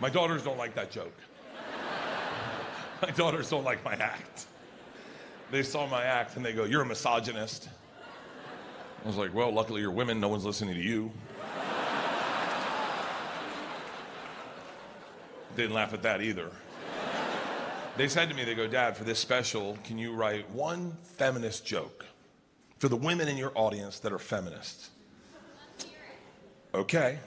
My daughters don't like that joke. My daughters don't like my act. They saw my act and they go, "You're a misogynist." I was like, "Well, luckily you're women, no one's listening to you." Didn't laugh at that either. They said to me, they go, "Dad, for this special, can you write one feminist joke for the women in your audience that are feminists?" Okay.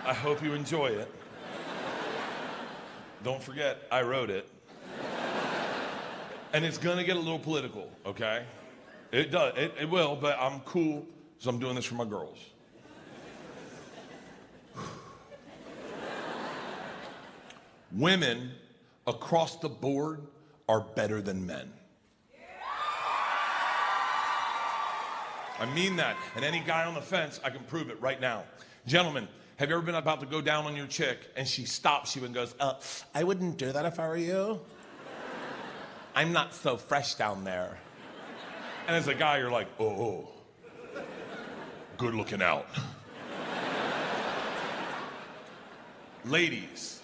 I hope you enjoy it. Don't forget, I wrote it. And it's gonna get a little political, okay? It does, it will, but I'm cool, so I'm doing this for my girls. Women across the board are better than men. I mean that. And any guy on the fence, I can prove it right now. Gentlemen, have you ever been about to go down on your chick and she stops you and goes, "I wouldn't do that if I were you. I'm not so fresh down there." And as a guy, you're like, "Oh, good looking out." Ladies,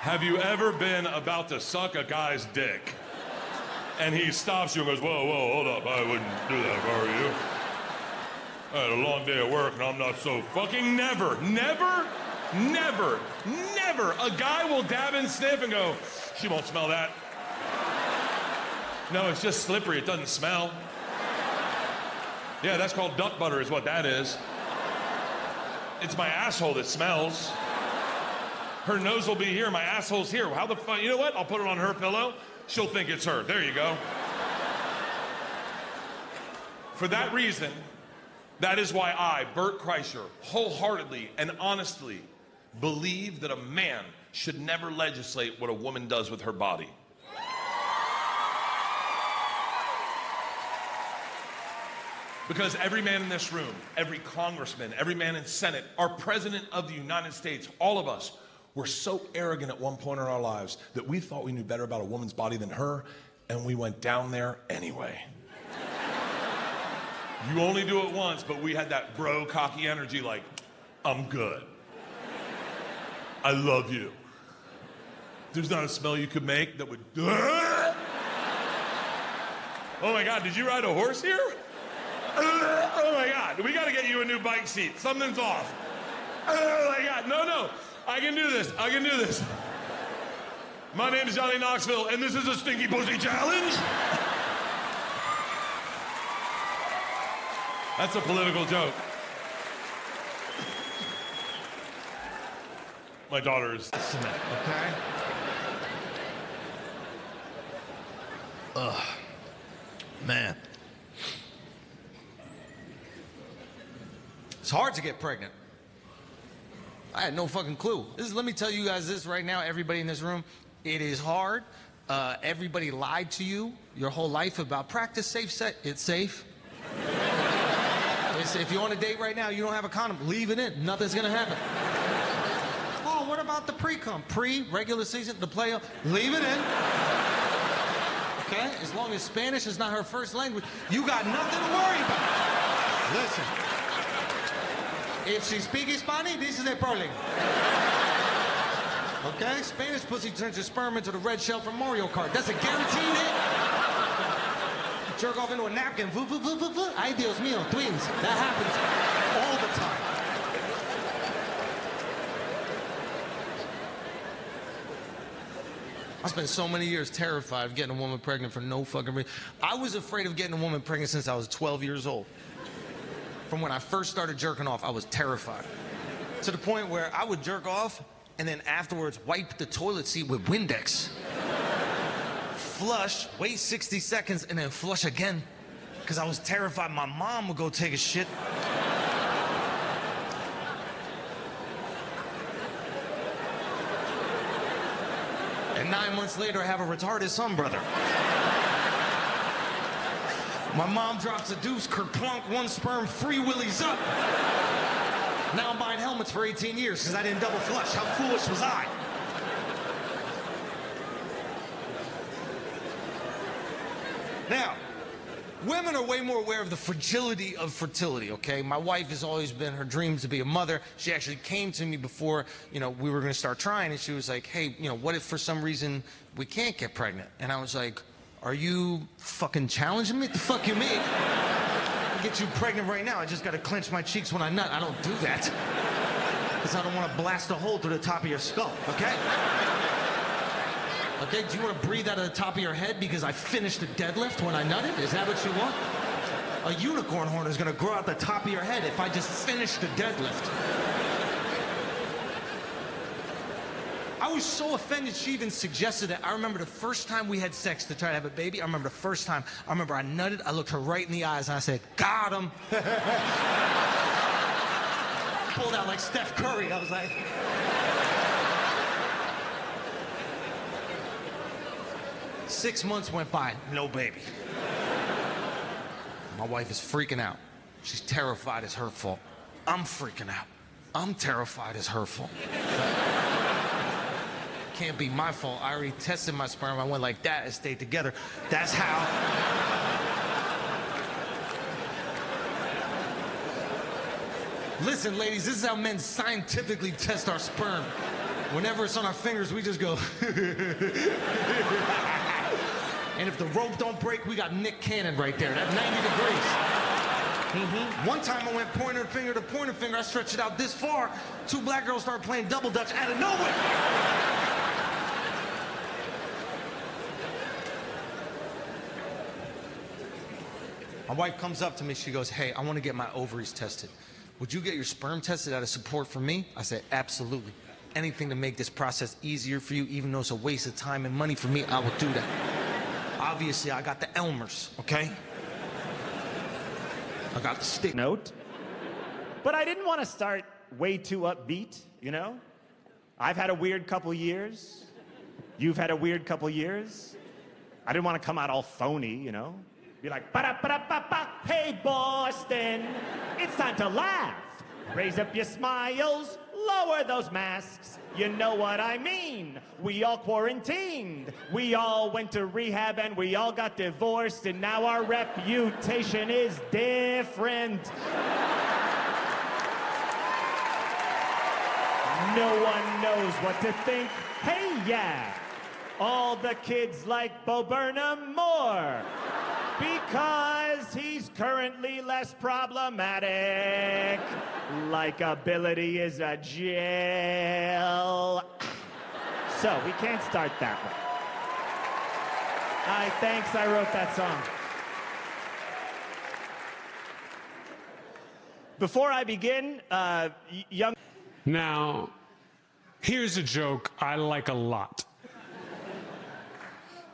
have you ever been about to suck a guy's dick and he stops you and goes, "Whoa, whoa, hold up, I wouldn't do that if I were you. I had a long day at work and I'm not so fucking..." Never, never, never, never. A guy will dab and sniff and go, "She won't smell that." No, it's just slippery, it doesn't smell. Yeah, that's called duck butter is what that is. It's my asshole that smells. Her nose will be here, my asshole's here. How the fuck, you know what? I'll put it on her pillow. She'll think it's her. There you go. For that reason, that is why I, Bert Kreischer, wholeheartedly and honestly believe that a man should never legislate what a woman does with her body. Because every man in this room, every congressman, every man in Senate, our president of the United States, all of us, we're so arrogant at one point in our lives that we thought we knew better about a woman's body than her, and we went down there anyway. You only do it once, but we had that bro cocky energy like, "I'm good. I love you. There's not a smell you could make that would..." Oh my God, did you ride a horse here? Oh my God, we gotta get you a new bike seat. Something's off. Oh my God, no. I can do this. I can do this. My name is Johnny Knoxville, and this is a Stinky Pussy Challenge. That's a political joke. My daughter's... Okay? Ugh. Man. It's hard to get pregnant. I had no fucking clue. Let me tell you guys this right now, everybody in this room. It is hard. Everybody lied to you your whole life about practice safe sex. It's safe. If you're on a date right now, you don't have a condom, leave it in. Nothing's gonna happen. Oh, what about the pre-cum? Regular season, the playoff, leave it in. Okay? As long as Spanish is not her first language, you got nothing to worry about. Listen. If she speaks Spanish, this is a problem. Okay? Spanish pussy turns your sperm into the red shell from Mario Kart. That's a guaranteed hit. Jerk off into a napkin. Ay, Dios mío, twins. That happens all the time. I spent so many years terrified of getting a woman pregnant for no fucking reason. I was afraid of getting a woman pregnant since I was 12 years old. From when I first started jerking off, I was terrified. To the point where I would jerk off and then afterwards wipe the toilet seat with Windex. Flush, wait 60 seconds, and then flush again. Because I was terrified my mom would go take a shit. And 9 months later, I have a retarded son brother. My mom drops a deuce, kerplunk, one sperm, free willies up. Now I'm buying helmets for 18 years because I didn't double flush. How foolish was I? Now, women are way more aware of the fragility of fertility, okay? My wife has always been her dream to be a mother. She actually came to me before, we were gonna start trying, and she was like, hey, what if for some reason we can't get pregnant? And I was like, are you fucking challenging me? What the fuck you mean? I'll get you pregnant right now. I just gotta clench my cheeks when I nut. I don't do that. Because I don't want to blast a hole through the top of your skull, okay? Okay, do you want to breathe out of the top of your head because I finished the deadlift when I nutted? Is that what you want? A unicorn horn is going to grow out the top of your head if I just finish the deadlift. I was so offended she even suggested it. I remember the first time we had sex to try to have a baby. I remember the first time. I remember I nutted. I looked her right in the eyes and I said, got him. Pulled out like Steph Curry. I was like... Six months went by, no baby. My wife is freaking out. She's terrified it's her fault. I'm freaking out. I'm terrified it's her fault. Can't be my fault. I already tested my sperm. I went like that and stayed together. That's how. Listen, ladies, this is how men scientifically test our sperm. Whenever it's on our fingers, we just go. And if the rope don't break, we got Nick Cannon right there. That's 90 degrees. One time I went pointer finger to pointer finger. I stretched it out this far. Two black girls started playing double dutch out of nowhere. My wife comes up to me. She goes, hey, I want to get my ovaries tested. Would you get your sperm tested out of support for me? I said, absolutely. Anything to make this process easier for you, even though it's a waste of time and money for me, I will do that. Obviously, I got the Elmers, okay? I got the stick. Note. But I didn't want to start way too upbeat, I've had a weird couple years. You've had a weird couple years. I didn't want to come out all phony, Be like, ba-da-ba-da-ba-ba, hey, Boston, it's time to laugh. Raise up your smiles, lower those masks. You know what I mean. We all quarantined. We all went to rehab and we all got divorced, and now our reputation is different. No one knows what to think. Hey, yeah. All the kids like Bo Burnham more because he's currently less problematic. Likability is a jail. So we can't start that way. Thanks, I wrote that song. Before I begin, young... Now, here's a joke I like a lot.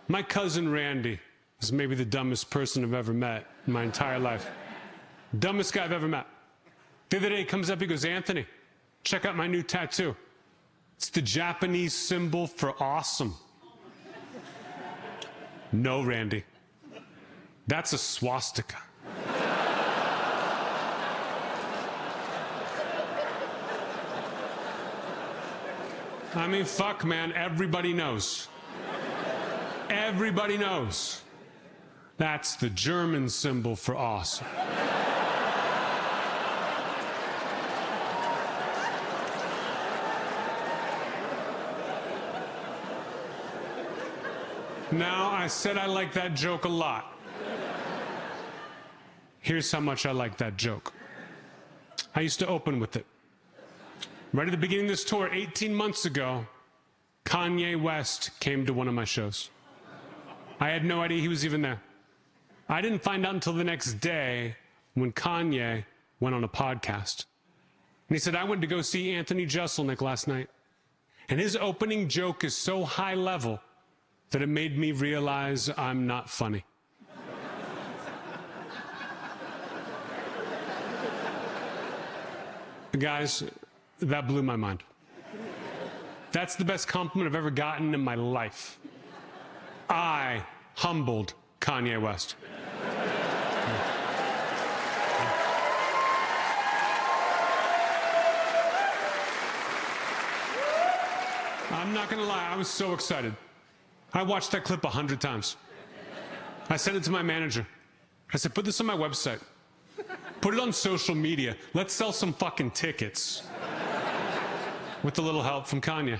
My cousin Randy is maybe the dumbest person I've ever met in my entire life. Dumbest guy I've ever met. The other day he comes up, he goes, Anthony, check out my new tattoo. It's the Japanese symbol for awesome. No, Randy. That's a swastika. I mean, fuck, man, everybody knows. Everybody knows. That's the German symbol for awesome. Now, I said I like that joke a lot. Here's how much I like that joke. I used to open with it. Right at the beginning of this tour, 18 months ago, Kanye West came to one of my shows. I had no idea he was even there. I didn't find out until the next day when Kanye went on a podcast. And he said, I went to go see Anthony Jeselnik last night. And his opening joke is so high level that it made me realize I'm not funny. Guys, that blew my mind. That's the best compliment I've ever gotten in my life. I humbled Kanye West. I'm not gonna lie, I was so excited. I watched that clip 100 times. I sent it to my manager. I said, put this on my website. Put it on social media. Let's sell some fucking tickets. With a little help from Kanye.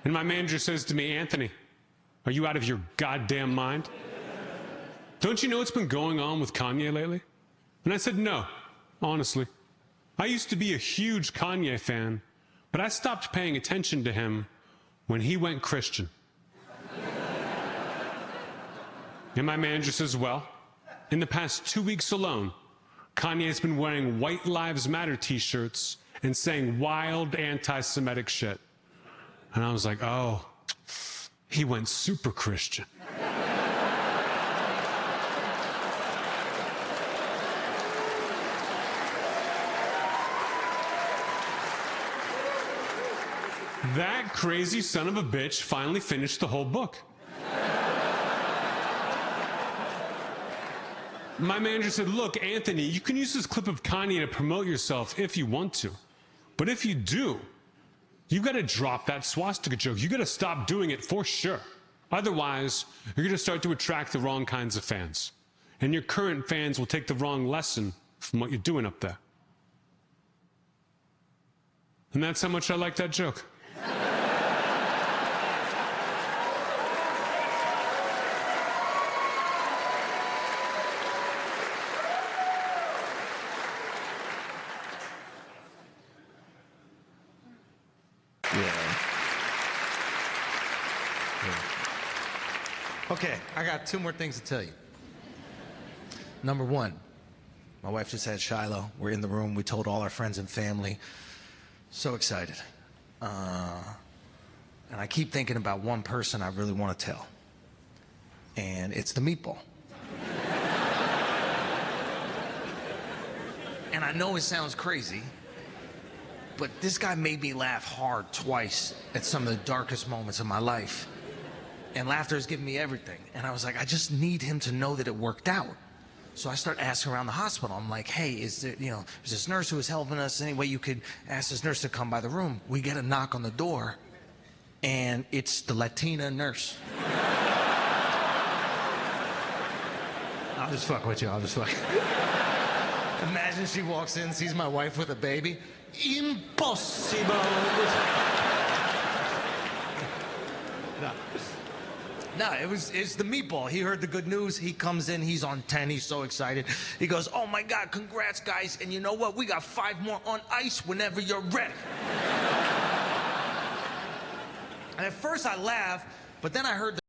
And my manager says to me, Anthony, are you out of your goddamn mind? Don't you know what's been going on with Kanye lately? And I said, no, honestly. I used to be a huge Kanye fan, but I stopped paying attention to him when he went Christian. And my manager says, well, in the past 2 weeks alone, Kanye's been wearing White Lives Matter t-shirts and saying wild anti-Semitic shit. And I was like, oh, he went super Christian. That crazy son of a bitch finally finished the whole book. My manager said, look, Anthony, you can use this clip of Kanye to promote yourself if you want to. But if you do, you've got to drop that swastika joke. You've got to stop doing it for sure. Otherwise, you're going to start to attract the wrong kinds of fans. And your current fans will take the wrong lesson from what you're doing up there. And that's how much I like that joke. Okay, I got 2 more things to tell you. Number 1, my wife just had Shiloh. We're in the room. We told all our friends and family. So excited. And I keep thinking about one person I really want to tell. And it's the meatball. And I know it sounds crazy, but this guy made me laugh hard twice at some of the darkest moments of my life. And laughter has given me everything. And I was like, I just need him to know that it worked out. So I start asking around the hospital. I'm like, hey, is there, there's this nurse who is helping us. Any way you could ask this nurse to come by the room? We get a knock on the door, and it's the Latina nurse. I'll just fuck with you. I'll just fuck. Imagine she walks in, sees my wife with a baby. Impossible. No, it's the meatball. He heard the good news. He comes in. He's on 10. He's so excited. He goes, oh, my God, congrats, guys. And you know what? We got 5 more on ice whenever you're ready. And at first I laughed, but then I heard